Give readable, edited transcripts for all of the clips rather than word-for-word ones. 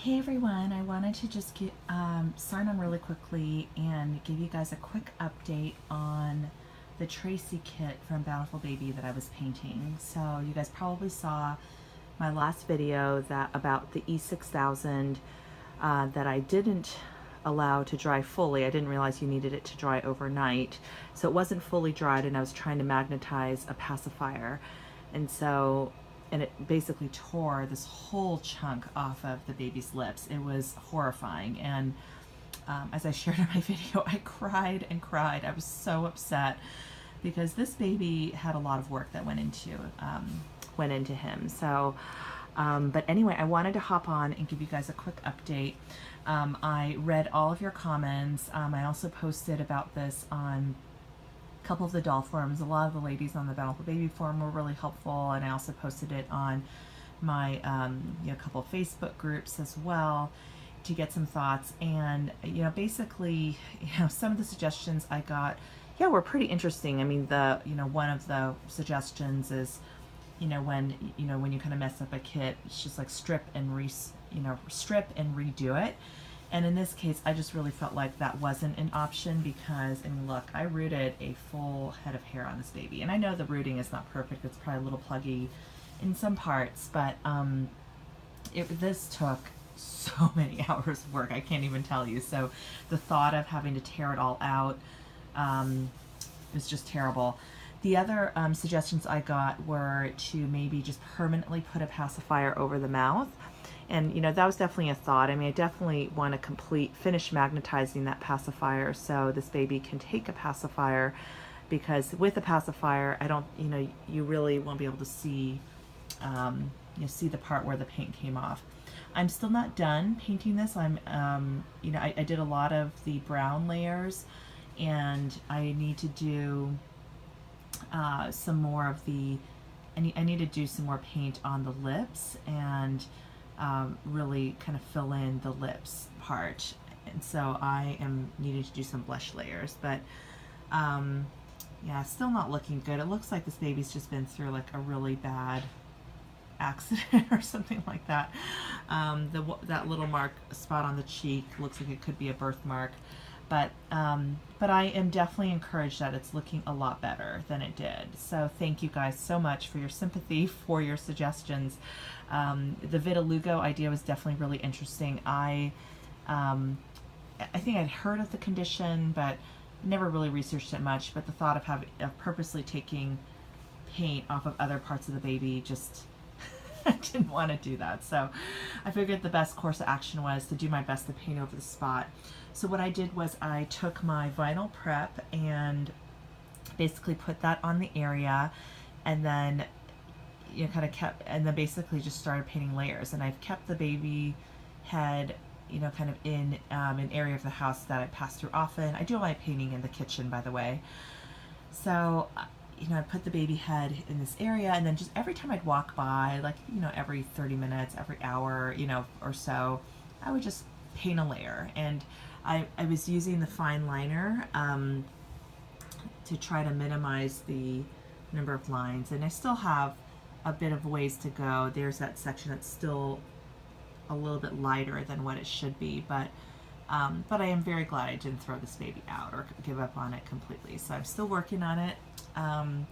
Hey everyone, I wanted to just sign on really quickly and give you guys a quick update on the Tracy kit from Bountiful Baby that I was painting. So you guys probably saw my last video about the E6000 that I didn't allow to dry fully. I didn't realize you needed it to dry overnight. So it wasn't fully dried and I was trying to magnetize a pacifier. And it basically tore this whole chunk off of the baby's lips. It was horrifying. And as I shared in my video, I cried and cried. I was so upset because this baby had a lot of work that went into him. So, but anyway, I wanted to hop on and give you guys a quick update. I read all of your comments. I also posted about this on couple of the doll forums. A lot of the ladies on the Bountiful Baby forum were really helpful, and I also posted it on my couple of Facebook groups as well to get some thoughts. And basically, some of the suggestions I got, were pretty interesting. I mean, one of the suggestions is, when you kind of mess up a kit, it's just like strip and redo it. And in this case, I just really felt like that wasn't an option because, I mean, look, I rooted a full head of hair on this baby. And I know the rooting is not perfect. It's probably a little pluggy in some parts, but this took so many hours of work. I can't even tell you. So the thought of having to tear it all out was just terrible. The other suggestions I got were to maybe just permanently put a pacifier over the mouth. And, that was definitely a thought. I mean, I definitely want to finish magnetizing that pacifier so this baby can take a pacifier, because with a pacifier, I don't, you really won't be able to see, see the part where the paint came off. I'm still not done painting this. I did a lot of the brown layers, and I need to do some more of I need to do some more paint on the lips and really kind of fill in the lips part. And so I am needing to do some blush layers, but yeah, still not looking good. It looks like this baby's just been through like a really bad accident or something like that. That little spot on the cheek looks like it could be a birthmark, but I am definitely encouraged that it's looking a lot better than it did. So thank you guys so much for your sympathy, for your suggestions. The vitiligo idea was definitely really interesting. I think I'd heard of the condition, but never really researched it much. But the thought of purposely taking paint off of other parts of the baby, just I didn't want to do that. So I figured the best course of action was to do my best to paint over the spot. So what I did was I took my vinyl prep and basically put that on the area, and then basically just started painting layers. And I've kept the baby head kind of in an area of the house that I pass through often. I do all my painting in the kitchen, by the way. So I put the baby head in this area, and then just every time I'd walk by, like, every 30 minutes, every hour, or so, I would just paint a layer. And I was using the fine liner to try to minimize the number of lines. And I still have a bit of ways to go. There's that section that's still a little bit lighter than what it should be, but I am very glad I didn't throw this baby out or give up on it completely. So I'm still working on it, and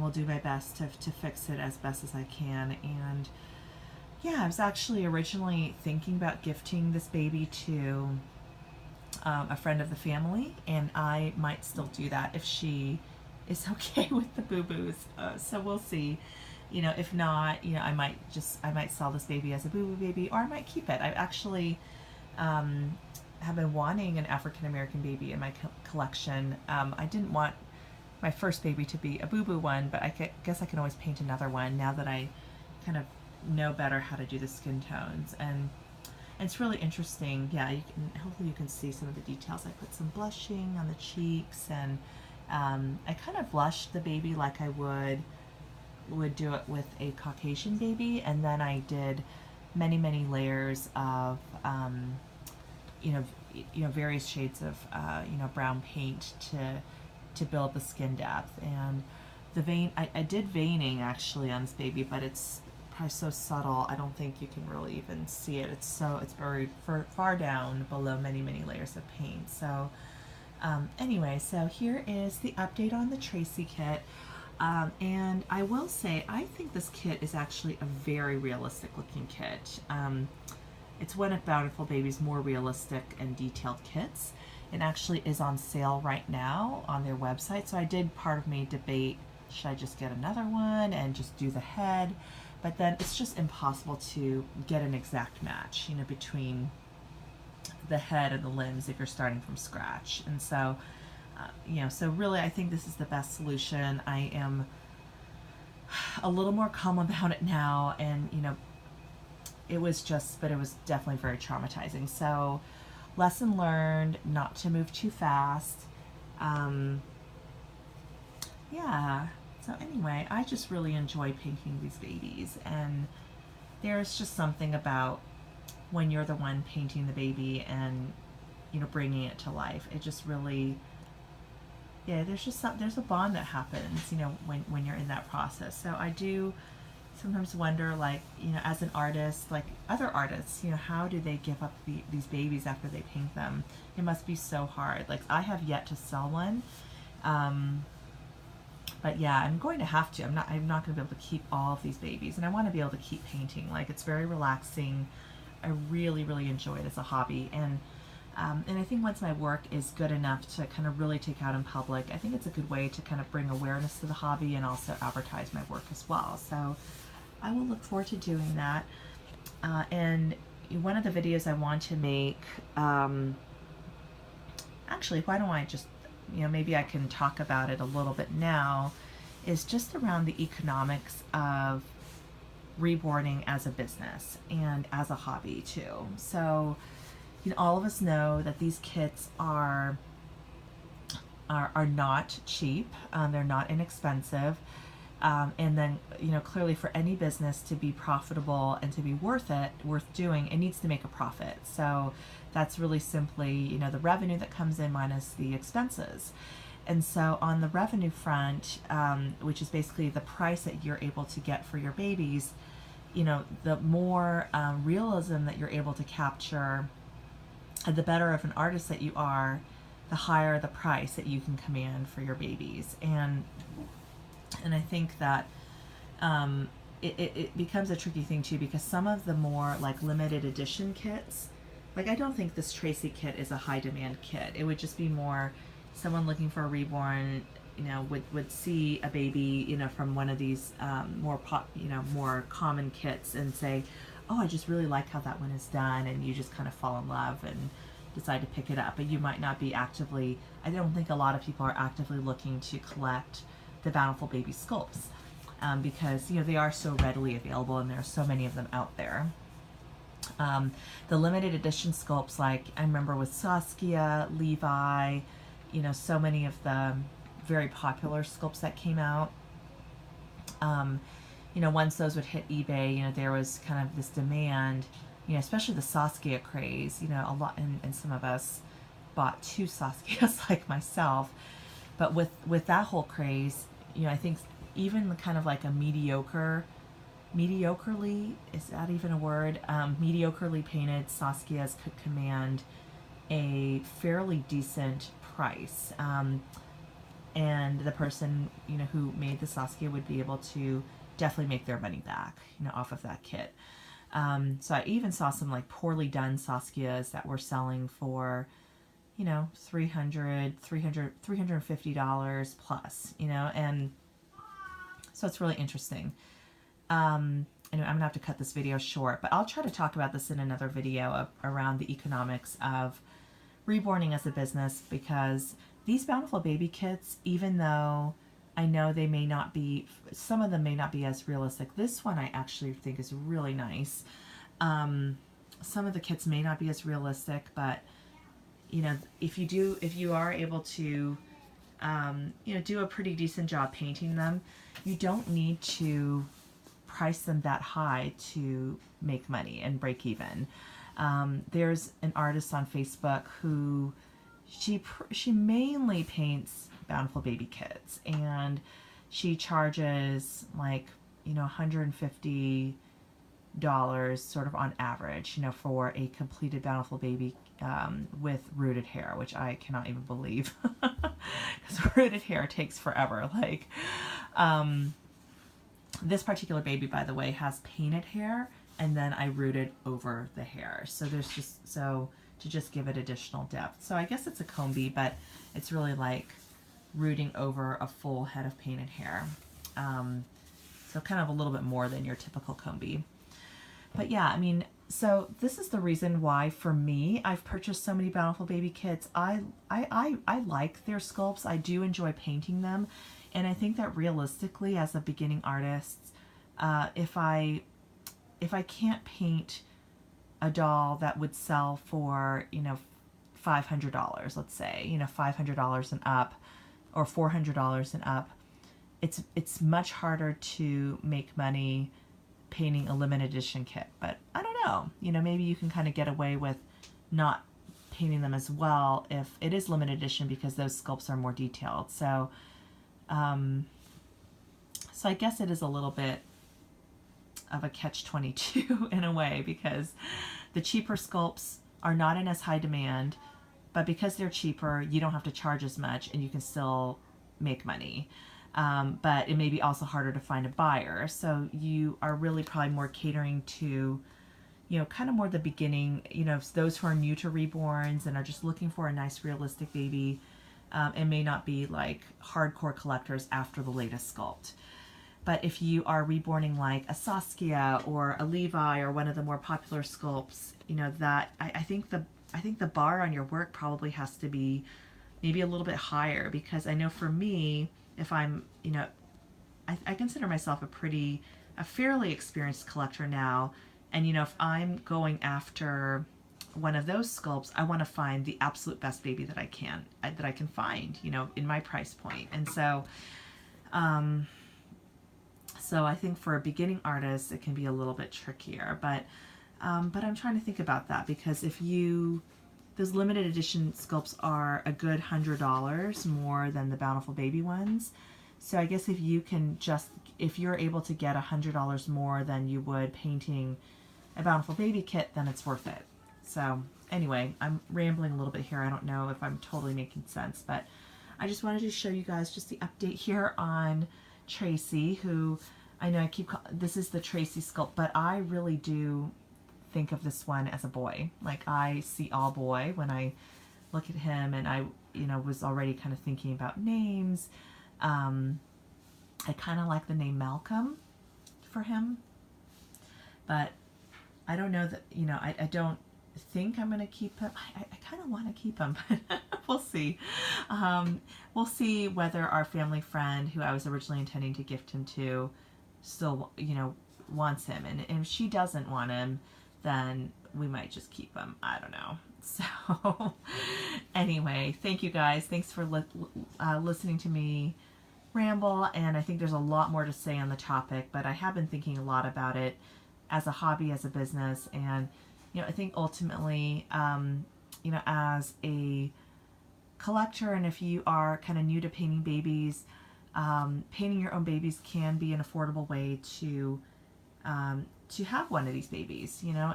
will do my best to fix it as best as I can. And yeah, I was actually originally thinking about gifting this baby to a friend of the family, and I might still do that if she is okay with the boo-boos. So we'll see. If not, I might sell this baby as a boo-boo baby, or I might keep it. I actually have been wanting an African American baby in my collection. I didn't want my first baby to be a boo-boo one, but I guess I can always paint another one now that I kind of know better how to do the skin tones. And it's really interesting. Yeah, hopefully you can see some of the details. I put some blushing on the cheeks, and I kind of blushed the baby like I would do it with a Caucasian baby, and then I did many layers of various shades of brown paint to build the skin depth. And the vein, I did veining actually on this baby, but it's probably so subtle, I don't think you can really even see it. It's buried far down below many, many layers of paint. So anyway, so here is the update on the Tracy kit. And I will say, I think this kit is actually a very realistic looking kit. It's one of Bountiful Baby's more realistic and detailed kits. It actually is on sale right now on their website. So I did, part of me debate, should I just get another one and just do the head? But then it's just impossible to get an exact match, you know, between the head and the limbs if you're starting from scratch. And so, you know, so really I think this is the best solution. I am a little more calm about it now, and, you know, but it was definitely very traumatizing. So lesson learned, not to move too fast. Yeah, so anyway, I just really enjoy painting these babies, and there's just something about when you're the one painting the baby and, you know, bringing it to life. It just really, yeah, there's a bond that happens, you know, when you're in that process. So I do sometimes wonder, like, you know, as an artist, like other artists, you know, how do they give up these babies after they paint them? It must be so hard. Like, I have yet to sell one. But yeah, I'm going to have to. I'm not going to be able to keep all of these babies, and I want to be able to keep painting. Like, it's very relaxing. I really, really enjoy it as a hobby, and I think once my work is good enough to kind of really take out in public, I think it's a good way to kind of bring awareness to the hobby and also advertise my work as well. So I will look forward to doing that. And one of the videos I want to make, actually, why don't I just, you know, maybe I can talk about it a little bit now, is just around the economics of reborning as a business and as a hobby too. So, you know, all of us know that these kits are not cheap. They're not inexpensive. And then, you know, clearly for any business to be profitable and to be worth doing, it needs to make a profit. So that's really simply, you know, the revenue that comes in minus the expenses. And so on the revenue front, which is basically the price that you're able to get for your babies, you know, the more realism that you're able to capture, the better of an artist that you are, the higher the price that you can command for your babies. And I think that it becomes a tricky thing too, because some of the more like limited edition kits, like I don't think this Tracy kit is a high demand kit. It would just be more someone looking for a reborn, you know, would see a baby, you know, from one of these more common kits and say, oh, I just really like how that one is done, and you just kind of fall in love and decide to pick it up. But you might not be actively, I don't think a lot of people are actively looking to collect the Bountiful Baby sculpts, because, you know, they are so readily available and there are so many of them out there. The limited edition sculpts, like I remember with Saskia, Levi, you know, so many of the very popular sculpts that came out, you know, once those would hit eBay, you know, there was kind of this demand, you know, especially the Saskia craze, you know, a lot, and some of us bought 2 Saskias like myself. But with that whole craze, you know, I think even the kind of like a mediocrely, is that even a word? Mediocrely painted Saskias could command a fairly decent price. And the person, you know, who made the Saskia would be able to definitely make their money back, you know, off of that kit. So I even saw some like poorly done Saskias that were selling for, you know, $350 plus, you know, and so it's really interesting. Anyway, I'm gonna have to cut this video short, but I'll try to talk about this in another video around the economics of reborning as a business, because these Bountiful Baby kits, even though I know they may not be, some of them may not be as realistic, this one I actually think is really nice. Some of the kits may not be as realistic, but, you know, if you are able to, you know, do a pretty decent job painting them, you don't need to price them that high to make money and break even. There's an artist on Facebook who she mainly paints Bountiful Baby kits, and she charges like, you know, $150 sort of on average, you know, for a completed Bountiful baby with rooted hair, which I cannot even believe, because rooted hair takes forever. Like, this particular baby, by the way, has painted hair, and then I rooted over the hair. So there's just, so to just give it additional depth. So I guess it's a combi, but it's really like rooting over a full head of painted hair. So kind of a little bit more than your typical combi. But yeah, I mean, so this is the reason why, for me, I've purchased so many Bountiful baby kits. I like their sculpts. I do enjoy painting them. And I think that realistically, as a beginning artist, if I can't paint a doll that would sell for, you know, $500, let's say, you know, $500 and up, or $400 and up, it's much harder to make money painting a limited edition kit. But I don't know, you know, maybe you can kind of get away with not painting them as well if it is limited edition, because those sculpts are more detailed. So so I guess it is a little bit of a catch-22 in a way, because the cheaper sculpts are not in as high demand, but because they're cheaper, you don't have to charge as much and you can still make money. But it may be also harder to find a buyer. So you are really probably more catering to, you know, kind of more the beginning, you know, those who are new to reborns and are just looking for a nice realistic baby, and may not be like hardcore collectors after the latest sculpt. But if you are reborning like a Saskia or a Levi or one of the more popular sculpts, you know, that I think the bar on your work probably has to be maybe a little bit higher, because I know for me, if I'm, you know, I consider myself a fairly experienced collector now, and you know, if I'm going after one of those sculpts, I want to find the absolute best baby that I can find, you know, in my price point. And so so I think for a beginning artist, it can be a little bit trickier, but I'm trying to think about that, because if those limited edition sculpts are a good $100 more than the Bountiful baby ones. So I guess if you're able to get $100 more than you would painting a Bountiful baby kit, then it's worth it. So anyway, I'm rambling a little bit here. I don't know if I'm totally making sense, but I just wanted to show you guys just the update here on Tracy, who I know this is the Tracy sculpt, but I really do think of this one as a boy. Like, I see all boy when I look at him, and I, you know, was already kind of thinking about names. I kind of like the name Malcolm for him, but I don't know that, you know, I don't think I'm going to keep him. I kind of want to keep him, but we'll see. We'll see whether our family friend, who I was originally intending to gift him to, still, you know, wants him. And if she doesn't want him, then we might just keep him. I don't know. So anyway, thank you guys. Thanks for listening to me ramble. And I think there's a lot more to say on the topic, but I have been thinking a lot about it as a hobby, as a business. And, you know, I think ultimately, you know, as a collector, and if you are kind of new to painting babies, painting your own babies can be an affordable way to have one of these babies. You know,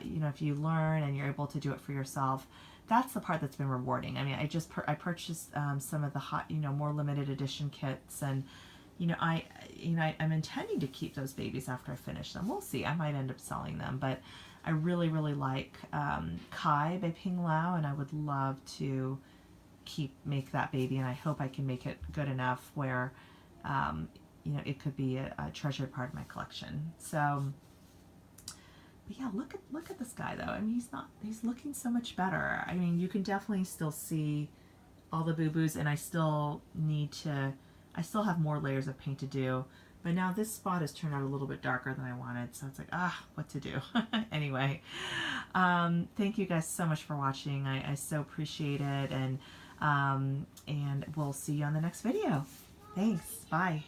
you know, if you learn and you're able to do it for yourself, that's the part that's been rewarding. I mean, I purchased some of the more limited edition kits, and you know, I'm intending to keep those babies after I finish them. We'll see. I might end up selling them, but I really, really like Kai by Ping Lao, and I would love to make that baby, and I hope I can make it good enough where you know, it could be a treasured part of my collection. So, but yeah, look at this guy though. I mean, he's looking so much better. I mean, you can definitely still see all the boo-boos, and I still have more layers of paint to do. But now this spot has turned out a little bit darker than I wanted, so it's like, what to do? Anyway, thank you guys so much for watching. I so appreciate it, and we'll see you on the next video. Thanks. Bye.